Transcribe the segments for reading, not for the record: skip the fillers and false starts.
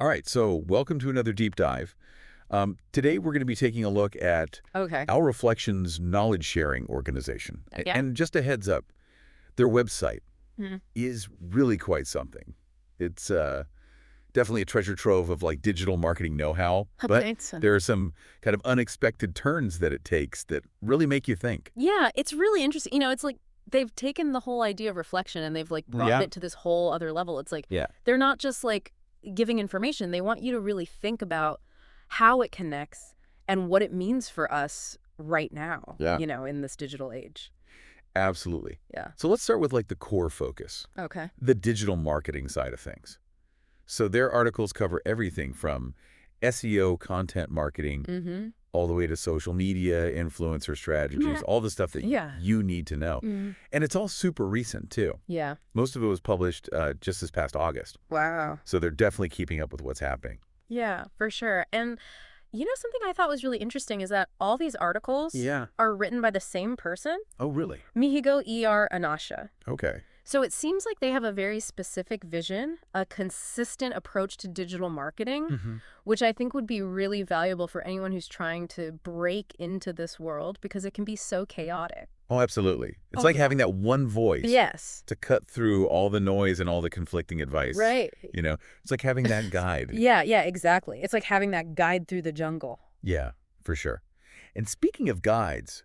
All right, so welcome to another deep dive. Today we're going to be taking a look at Okay. Alreflections knowledge sharing organization. Yeah. And just a heads up, their website Mhm. is really quite something. It's definitely a treasure trove of like digital marketing know-how, but Thanks. there are some kind of unexpected turns that it takes that really make you think. Yeah, it's really interesting. It's like they've taken the whole idea of reflection and they've like brought Yeah. it to this whole other level. It's like Yeah. they're not just like giving information. They want you to really think about how it connects and what it means for us right now, Yeah. in this digital age. Absolutely. Yeah. So let's start with like the core focus, Okay. the digital marketing side of things. So their articles cover everything from SEO, content marketing, Mm-hmm. all the way to social media, influencer strategies, all the stuff that Yeah. you need to know. Mm-hmm. And it's all super recent, too. Yeah. Most of it was published just this past August. Wow. So they're definitely keeping up with what's happening. Yeah, for sure. And something I thought was really interesting is that all these articles Yeah. are written by the same person, Oh, really? Mihigo E.R. Anasha. Okay. So it seems like they have a very specific vision, a consistent approach to digital marketing, Mm-hmm. which I think would be really valuable for anyone who's trying to break into this world because it can be so chaotic. Oh, absolutely. It's Oh, like yeah. having that one voice Yes. to cut through all the noise and all the conflicting advice. Right. It's like having that guide. Yeah, exactly. It's like having that guide through the jungle. Yeah, for sure. And speaking of guides,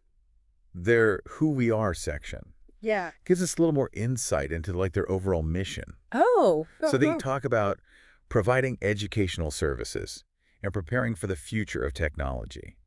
their Who We Are section Yeah. gives us a little more insight into like their overall mission. Oh. So they talk about providing educational services and preparing for the future of technology.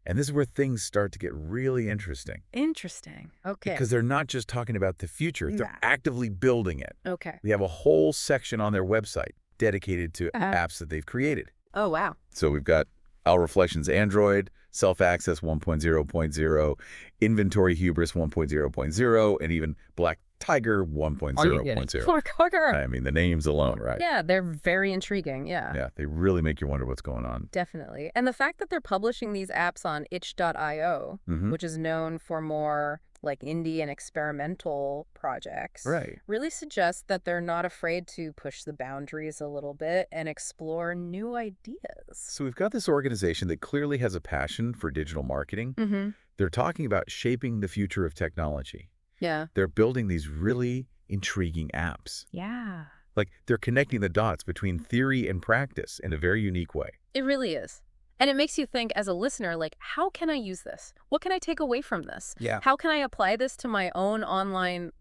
And this is where things start to get really interesting Interesting. Okay. because they're not just talking about the future, they're Yeah. actively building it. Okay. They have a whole section on their website dedicated to Uh-huh. apps that they've created. Oh, wow. So we've got Alreflections Android, Self-Access 1.0.0, Inventory Hubris 1.0.0, and even Black Tiger 1.0.0. Mark Hugger. I mean, the names alone, right? Yeah, they're very intriguing. Yeah. Yeah, they really make you wonder what's going on. Definitely. And the fact that they're publishing these apps on itch.io, Mm-hmm. which is known for more like indie and experimental projects, Right. really suggests that they're not afraid to push the boundaries a little bit and explore new ideas. So we've got this organization that clearly has a passion for digital marketing. Mm-hmm. They're talking about shaping the future of technology. Yeah. They're building these really intriguing apps. Yeah. Like they're connecting the dots between theory and practice in a very unique way. It really is. And it makes you think as a listener, like, how can I use this? What can I take away from this? Yeah. How can I apply this to my own online,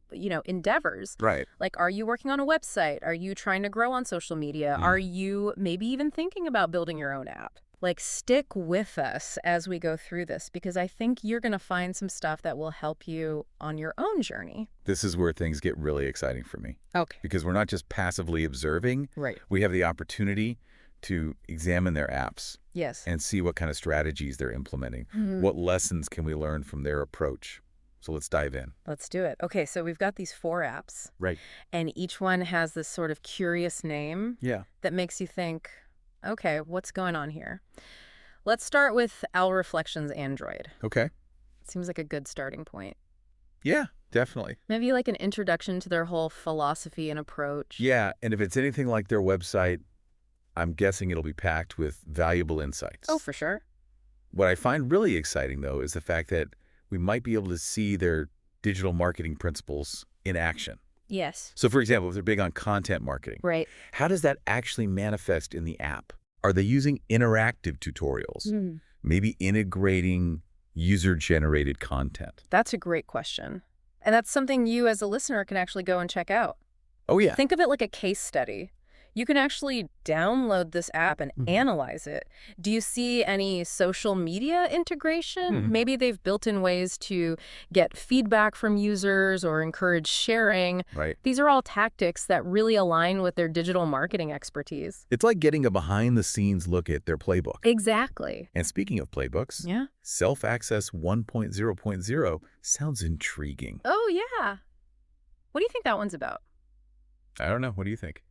endeavors? Right. Like, are you working on a website? Are you trying to grow on social media? Are you maybe even thinking about building your own app? Like, stick with us as we go through this because I think you're going to find some stuff that will help you on your own journey. This is where things get really exciting for me Okay. because we're not just passively observing. Right. We have the opportunity to examine their apps Yes. and see what kind of strategies they're implementing. What lessons can we learn from their approach? So let's dive in. Let's do it. Okay, so we've got these 4 apps, Right. and each one has this sort of curious name Yeah. that makes you think, okay, what's going on here? Let's start with Alreflections Android. Okay. Seems like a good starting point. Yeah, definitely. Maybe like an introduction to their whole philosophy and approach. Yeah, and if it's anything like their website, I'm guessing it'll be packed with valuable insights. Oh, for sure. What I find really exciting, though, is the fact that we might be able to see their digital marketing principles in action. Yes. So, for example, if they're big on content marketing, Right. how does that actually manifest in the app? Are they using interactive tutorials? Maybe integrating user-generated content? That's a great question. And that's something you as a listener can actually go and check out. Oh, yeah. Think of it like a case study. You can actually download this app and analyze it. Do you see any social media integration? Maybe they've built in ways to get feedback from users or encourage sharing. Right. These are all tactics that really align with their digital marketing expertise. It's like getting a behind-the-scenes look at their playbook. Exactly. And speaking of playbooks, Yeah. Self-Access 1.0.0 sounds intriguing. Oh, yeah. What do you think that one's about? I don't know. What do you think?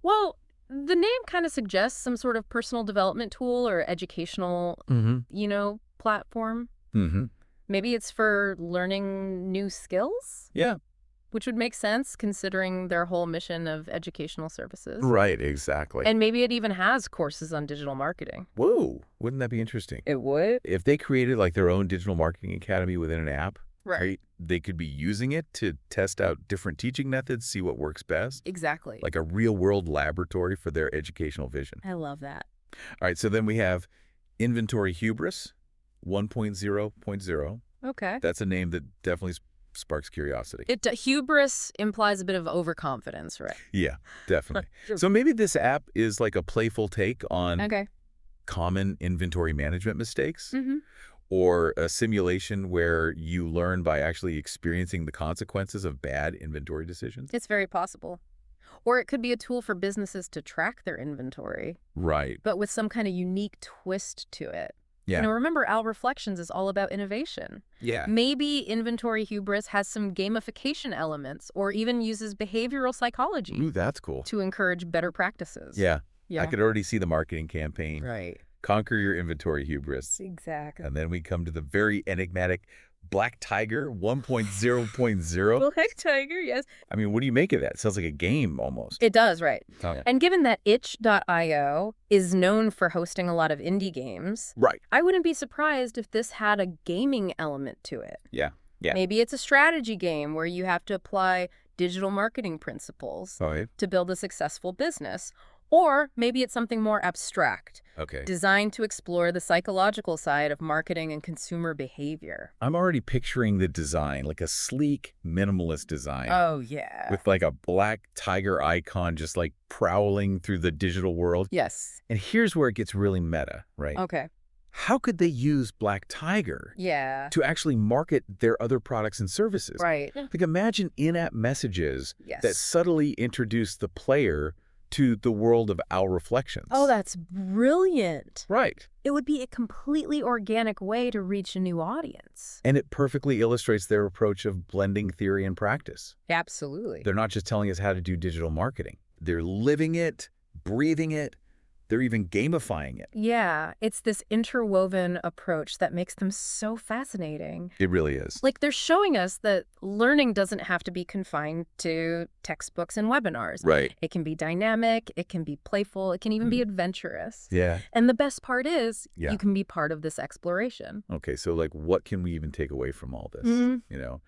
Well, the name kind of suggests some sort of personal development tool or educational, platform. Mm-hmm. Maybe it's for learning new skills? Yeah. which would make sense considering their whole mission of educational services. Right, exactly. And maybe it even has courses on digital marketing. Whoa, wouldn't that be interesting? It would? If they created like their own digital marketing academy within an app, Right. they could be using it to test out different teaching methods, see what works best. Exactly. Like a real-world laboratory for their educational vision. I love that. All right, so then we have Inventory Hubris 1.0.0. Okay. That's a name that definitely sparks curiosity. Hubris implies a bit of overconfidence, right? Yeah, definitely. So maybe this app is like a playful take on Okay. common inventory management mistakes, Mm-hmm. or a simulation where you learn by actually experiencing the consequences of bad inventory decisions. It's very possible. Or it could be a tool for businesses to track their inventory, Right. but with some kind of unique twist to it. Yeah. Remember, Alreflections is all about innovation. Yeah. Maybe Inventory Hubris has some gamification elements or even uses behavioral psychology Ooh, that's cool. to encourage better practices. Yeah. Yeah. I could already see the marketing campaign. Right. Conquer your inventory hubris. Exactly. And then we come to the very enigmatic Black Tiger 1.0.0. Black Tiger, yes. I mean, what do you make of that? It sounds like a game almost. It does, right. Oh, yeah. And given that itch.io is known for hosting a lot of indie games, Right. I wouldn't be surprised if this had a gaming element to it. Yeah. Yeah. Maybe it's a strategy game where you have to apply digital marketing principles Oh, yeah. to build a successful business. Or maybe it's something more abstract, Okay. designed to explore the psychological side of marketing and consumer behavior. I'm already picturing the design, like a sleek, minimalist design. Oh, yeah. With like a black tiger icon just like prowling through the digital world. Yes. And here's where it gets really meta, right? Okay. How could they use Black Tiger Yeah. to actually market their other products and services? Right. Like imagine in-app messages Yes. that subtly introduce the player to the world of Alreflections. Oh, that's brilliant. Right. It would be a completely organic way to reach a new audience. And it perfectly illustrates their approach of blending theory and practice. Absolutely. They're not just telling us how to do digital marketing. They're living it, breathing it. They're even gamifying it. Yeah, it's this interwoven approach that makes them so fascinating. It really is. Like, they're showing us that learning doesn't have to be confined to textbooks and webinars. Right. It can be dynamic, it can be playful, it can even be adventurous. Yeah. And the best part is, Yeah. you can be part of this exploration. Okay, so like what can we even take away from all this? Mhm. You know,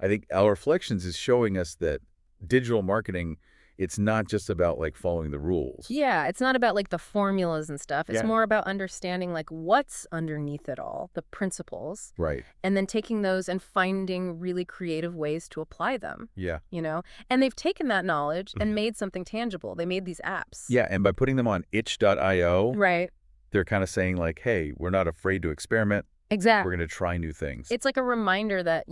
I think Alreflections is showing us that digital marketing, it's not just about like following the rules. Yeah, it's not about like the formulas and stuff. It's Yeah. more about understanding like what's underneath it all, the principles, Right. and then taking those and finding really creative ways to apply them, Yeah. And they've taken that knowledge and made something tangible. They made these apps. Yeah, and by putting them on itch.io, Right. they're kind of saying like, hey, we're not afraid to experiment. Exactly. We're going to try new things. It's like a reminder that,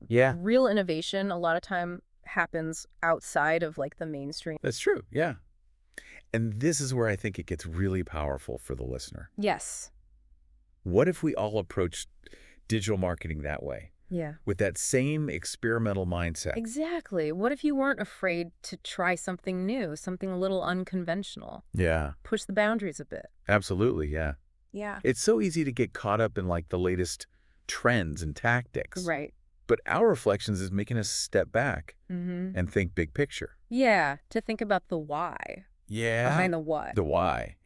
Yeah. real innovation a lot of time happens outside of like the mainstream. That's true. Yeah. And this is where I think it gets really powerful for the listener. Yes. What if we all approached digital marketing that way, Yeah. with that same experimental mindset? Exactly. What if you weren't afraid to try something new, something a little unconventional? Yeah, Push the boundaries a bit. absolutely. Yeah. Yeah. It's so easy to get caught up in like the latest trends and tactics. Right. But Alreflections is making us step back Mm-hmm. and think big picture. Yeah. To think about the why Yeah. behind the what. The why,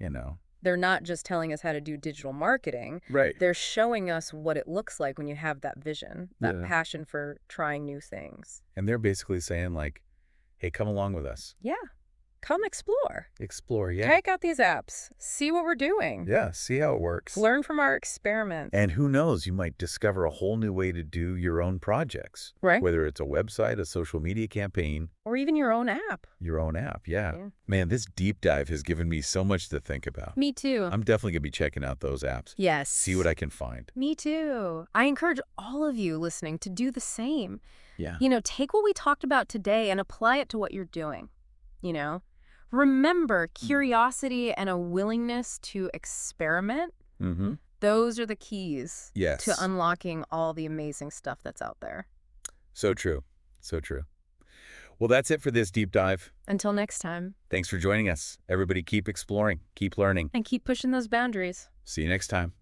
They're not just telling us how to do digital marketing. Right. They're showing us what it looks like when you have that vision, that Yeah. passion for trying new things. And they're basically saying like, hey, come along with us. Yeah. Come explore. Explore. Yeah. Check out these apps. See what we're doing. Yeah. See how it works. Learn from our experiments. And who knows, you might discover a whole new way to do your own projects. Right. Whether it's a website, a social media campaign, Or even your own app. your own app. Yeah. Yeah. Man, this deep dive has given me so much to think about. Me too. I'm definitely going to be checking out those apps. Yes. See what I can find. Me too. I encourage all of you listening to do the same. Yeah. Take what we talked about today and apply it to what you're doing. Remember, curiosity and a willingness to experiment, Mm-hmm. those are the keys Yes. to unlocking all the amazing stuff that's out there. So true. So true. Well, that's it for this deep dive. Until next time, Thanks for joining us. Everybody keep exploring, keep learning. and keep pushing those boundaries. See you next time.